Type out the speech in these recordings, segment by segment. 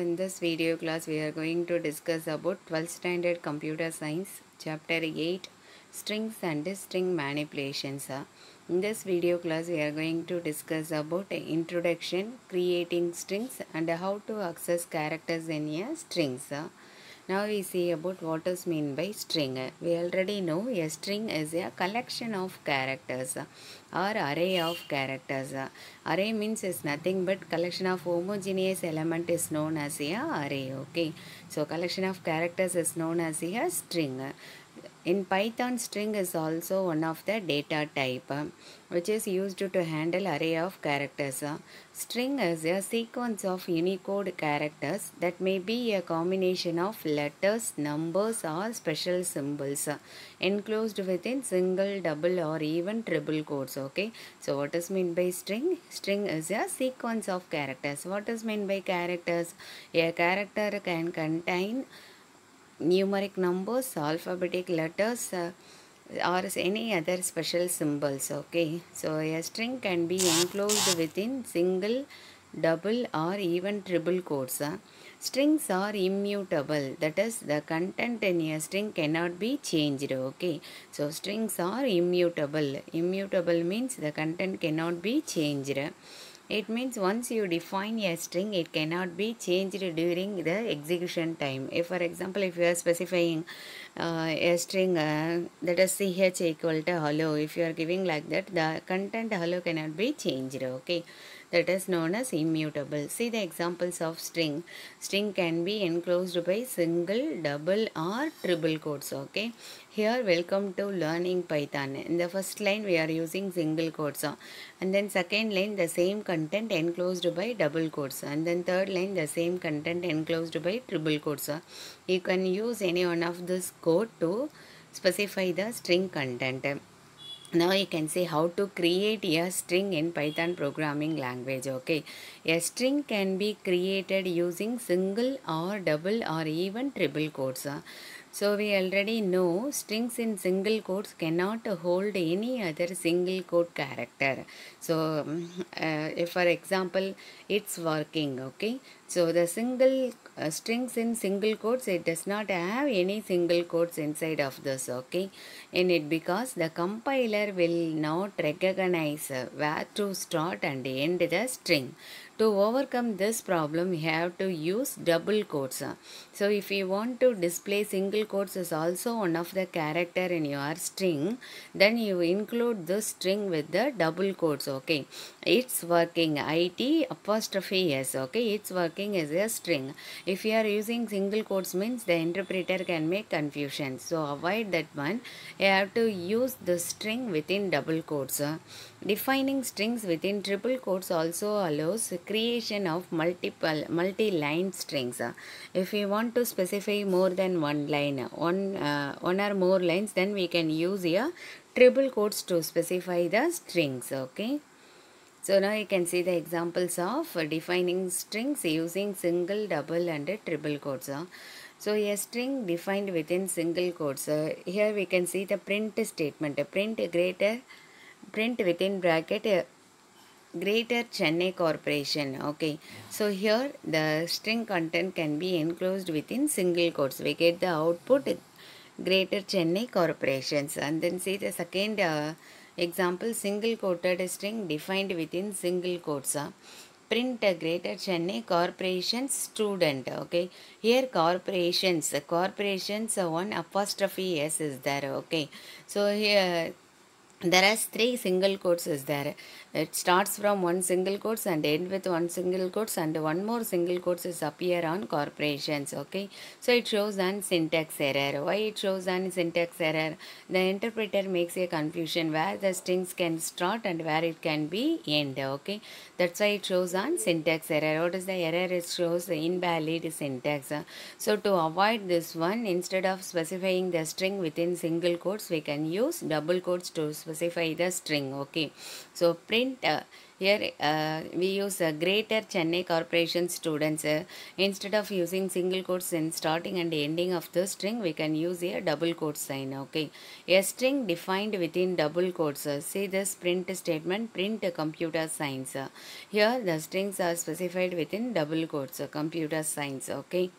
In this video class we are going to discuss about 12th standard computer science chapter 8 strings and string manipulations. In this video class we are going to discuss about introduction, creating strings and how to access characters in a strings. Now we see about what is mean by string. We already know a string is a collection of characters or array of characters. Array means is nothing but collection of homogeneous element is known as a array. Okay, so collection of characters is known as a string. In Python, string is also one of the data type which is used to handle array of characters. String is a sequence of Unicode characters that may be a combination of letters, numbers or special symbols enclosed within single, double or even triple quotes. Okay, so what is meant by string? String is a sequence of characters. What is meant by characters? A character can contain numeric numbers, alphabetic letters or any other special symbols. Okay, so a string can be enclosed within single, double or even triple quotes. Strings are immutable, that is the content in a string cannot be changed. Okay, so strings are immutable. Immutable means the content cannot be changed. It means once you define a string, it cannot be changed during the execution time. If, for example, if you are specifying a string that is ch equal to hello, if you are giving like that, the content hello cannot be changed. Okay, that is known as immutable. See the examples of string. String can be enclosed by single, double or triple quotes. Okay, here welcome to learning Python. In the first line we are using single quotes, and then second line the same content enclosed by double quotes, and then third line the same content enclosed by triple quotes. You can use any one of this code to specify the string content. Now you can see how to create a string in Python programming language. Okay, a string can be created using single or double or even triple quotes. So we already know strings in single quotes cannot hold any other single quote character. So if for example it's working, okay, so the single strings in single quotes, it does not have any single quotes inside of this. Okay, in it because the compiler will not recognize where to start and end the string. To overcome this problem, we have to use double quotes. So if you want to display single quotes is also one of the character in your string, then you include this string with the double quotes. Okay, it's working, it apostrophe s. Okay, it's working as a string. If you are using single quotes means the interpreter can make confusion. So avoid that one. You have to use the string within double quotes. Defining strings within triple quotes also allows creation of multi-line strings. If we want to specify more than one line, one or more lines, then we can use a triple quotes to specify the strings. Okay. So now you can see the examples of defining strings using single, double and triple quotes. So a string defined within single quotes. Here we can see the print statement. Print within bracket Greater Chennai Corporation. Okay, so here the string content can be enclosed within single quotes. We get the output Greater Chennai Corporations. And then see the second example, single quoted string defined within single quotes. Print Greater Chennai Corporations student. Okay, here corporations one apostrophe s is there. Okay, so here there are three single quotes is there. It starts from one single quotes and end with one single quotes, and one more single quotes is appear on corporations. Okay, so it shows an syntax error. Why it shows an syntax error? The interpreter makes a confusion where the strings can start and where it can be end. Okay, that's why it shows an syntax error. What is the error? It shows the invalid syntax. So to avoid this one, instead of specifying the string within single quotes, we can use double quotes to specify the string. Okay, so print here we use Greater Chennai Corporation students. Instead of using single quotes in starting and ending of the string, we can use a double quote sign. Okay, a string defined within double quotes. See this print statement, print computer science. Here the strings are specified within double quotes, computer science. Okay.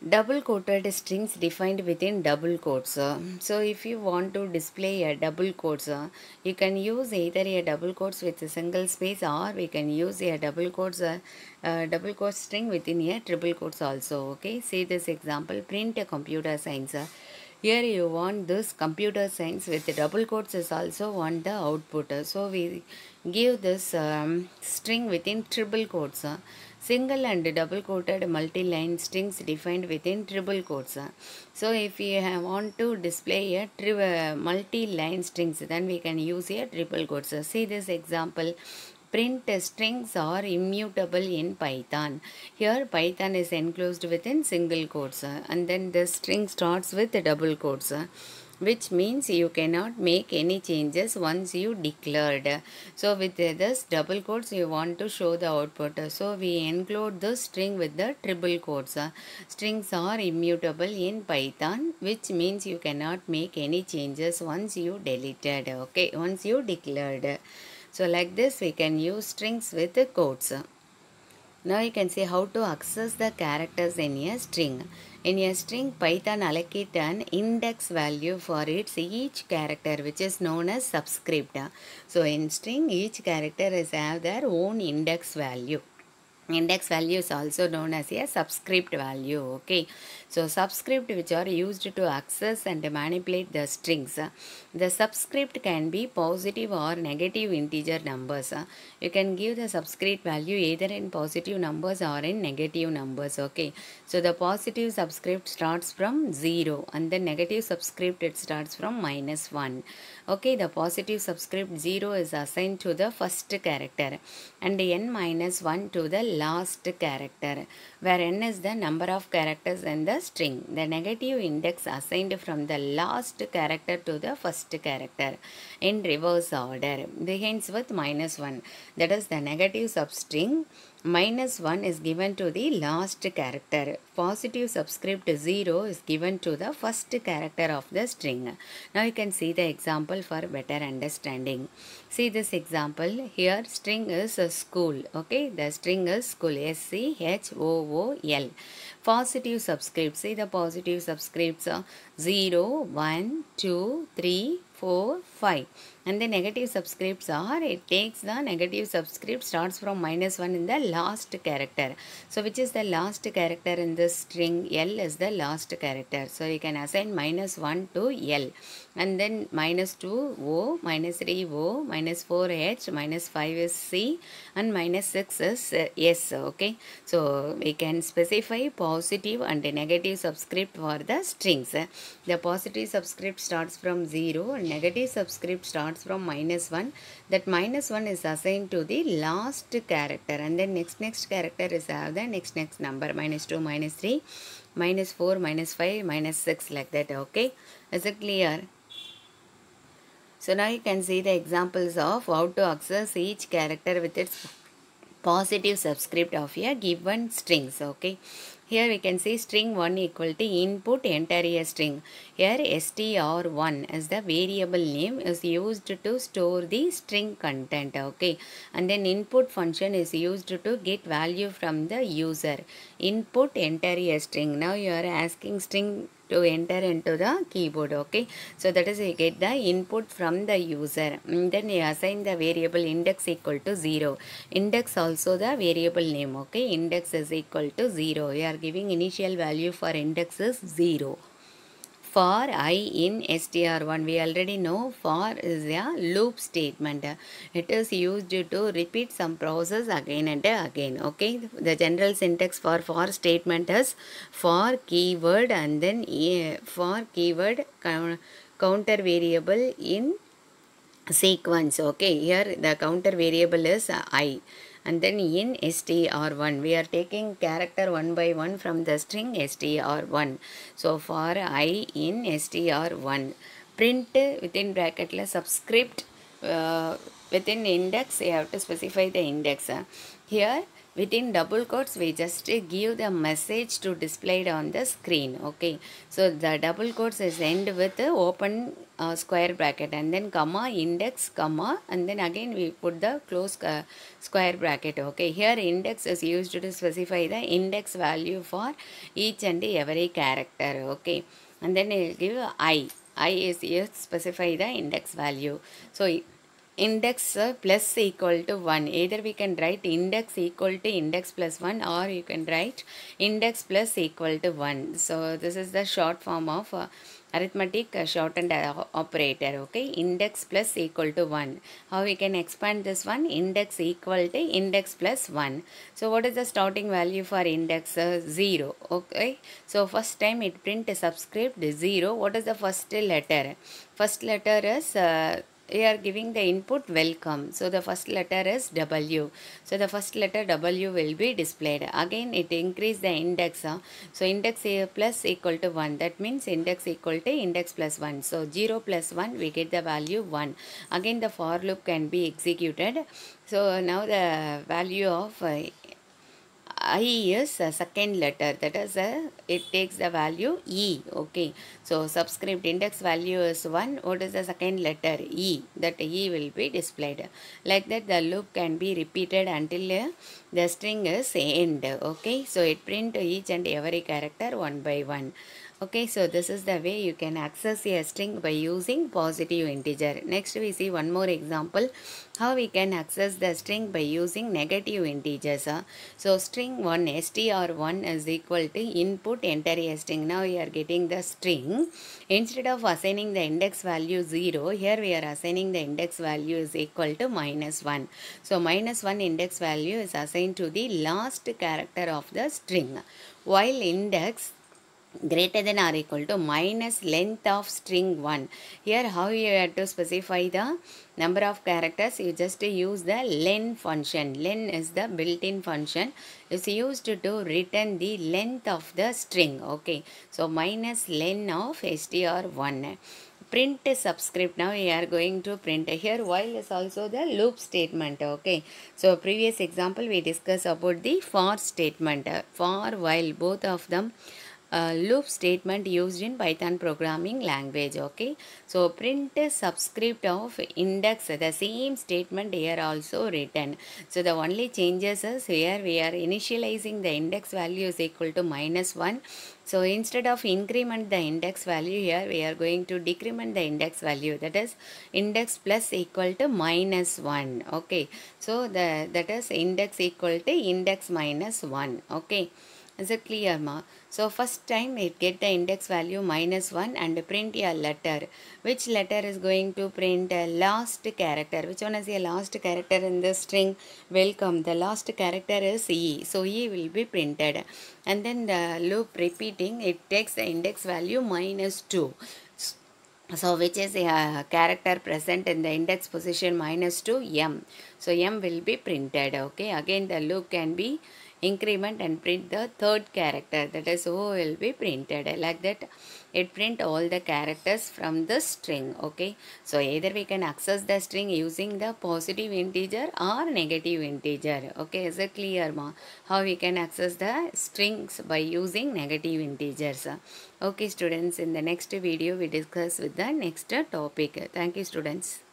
Double quoted strings defined within double quotes. So if you want to display a double quotes, you can use either a double quotes with a single space, or we can use a double quotes string within a triple quotes also. Okay, see this example, print a computer science. Here you want this computer science with the double quotes is also want the output. So we give this string within triple quotes. Single and double quoted multi-line strings defined within triple quotes. So if you want to display a multi-line strings, then we can use a triple quotes. See this example. Print strings are immutable in Python. Here Python is enclosed within single quotes, and then the string starts with double quotes, which means you cannot make any changes once you declared. So with this double quotes you want to show the output. So we enclose the string with the triple quotes. Strings are immutable in Python, which means you cannot make any changes once you deleted. Okay, once you declared. So like this we can use strings with the quotes. Now you can see how to access the characters in a string. In a string, Python allocate an index value for its each character, which is known as subscript. So in string, each character is have their own index value. Index value is also known as a subscript value. Okay, so subscript which are used to access and manipulate the strings. The subscript can be positive or negative integer numbers. You can give the subscript value either in positive numbers or in negative numbers. Okay, so the positive subscript starts from 0 and the negative subscript it starts from -1. Okay, the positive subscript 0 is assigned to the first character and n-1 to the last character, where n is the number of characters in the string. The negative index assigned from the last character to the first character in reverse order begins with -1. That is the negative substring -1 is given to the last character. Positive subscript 0 is given to the first character of the string. Now you can see the example for better understanding. See this example. Here string is a school. Okay, the string is school. SCHOOL. Positive subscripts. See the positive subscripts 0, 1, 2, 3, 4, 5. And the negative subscripts are, it takes the negative subscript starts from -1 in the last character. So which is the last character in this string? L is the last character. So you can assign -1 to L. And then -2 O, -3 O, -4 H, -5 is C, and -6 is S. Okay, so we can specify positive and negative subscript for the strings. The positive subscript starts from 0 and negative subscript starts from -1. That -1 is assigned to the last character, and then next character is have the next number, -2, -3, -4, -5, -6, like that. Okay, is it clear? So now you can see the examples of how to access each character with its positive subscript of a given strings. Okay, here we can see string 1 equal to input, enter a string. Here str1 as the variable name is used to store the string content. Okay, and then input function is used to get value from the user. Input, enter a string. Now you are asking string to enter into the keyboard. Okay, so that is you get the input from the user, and then you assign the variable index equal to 0. Index also the variable name. Okay, index is equal to 0. We are giving initial value for index is 0. For I in str1, we already know for is a loop statement. It is used to repeat some process again and again. Okay, the general syntax for statement is for keyword and then for keyword counter variable in sequence. Okay, here the counter variable is I, and then in str1 we are taking character one by one from the string str1. So for I in str1, print within bracket subscript within index you have to specify the index. Here within double quotes we just give the message to display it on the screen. Okay, so the double quotes is end with open square bracket and then comma index comma and then again we put the close square bracket. Okay, here index is used to specify the index value for each and every character. Okay, and then it will give I is here specify the index value. So index plus equal to 1, either we can write index equal to index plus 1 or you can write index plus equal to 1. So this is the short form of arithmetic shortened operator. Okay, index plus equal to 1. How we can expand this one? Index equal to index plus 1. So what is the starting value for index? 0. Okay, so first time it print subscript 0. What is the first letter? First letter is we are giving the input welcome, so the first letter is W, so the first letter W will be displayed. Again it increase the index, so index plus equal to 1, that means index equal to index plus 1, so 0 plus 1 we get the value 1. Again the for loop can be executed. So now the value of I is a second letter, that is it takes the value E. Okay, so subscript index value is 1. What is the second letter? E. That E will be displayed. Like that the loop can be repeated until the string is end. Okay, so it print each and every character one by one. Okay, so this is the way you can access a string by using positive integer. Next we see one more example how we can access the string by using negative integers. So string 1 str1 is equal to input enter a string. Now we are getting the string. Instead of assigning the index value 0, here we are assigning the index value is equal to -1. So -1 index value is assigned to the last character of the string, while index greater than or equal to minus length of string 1. Here how you have to specify the number of characters? You just use the len function. Len is the built-in function, is used to return the length of the string. Okay, so minus len of str1. Print subscript. Now we are going to print. Here while is also the loop statement. Okay, so previous example we discussed about the for statement, for while, both of them loop statement used in Python programming language. Okay, so print subscript of index, the same statement here also written. So the only changes is here we are initializing the index value is equal to -1. So instead of increment the index value, here we are going to decrement the index value, that is index plus equal to -1. Okay, so that is index equal to index -1. Okay, is it clear, ma? So first time it get the index value -1 and print a letter. Which letter is going to print? A last character. Which one is a last character in the string? Welcome. The last character is E. So E will be printed. And then the loop repeating, it takes the index value -2. So which is a character present in the index position -2, M. So M will be printed. Okay, again the loop can be increment and print the third character, that is O will be printed. Like that it print all the characters from the string. Okay, so either we can access the string using the positive integer or negative integer. Okay, is it clear, ma? How we can access the strings by using negative integers. Okay students, in the next video we discuss with the next topic. Thank you students.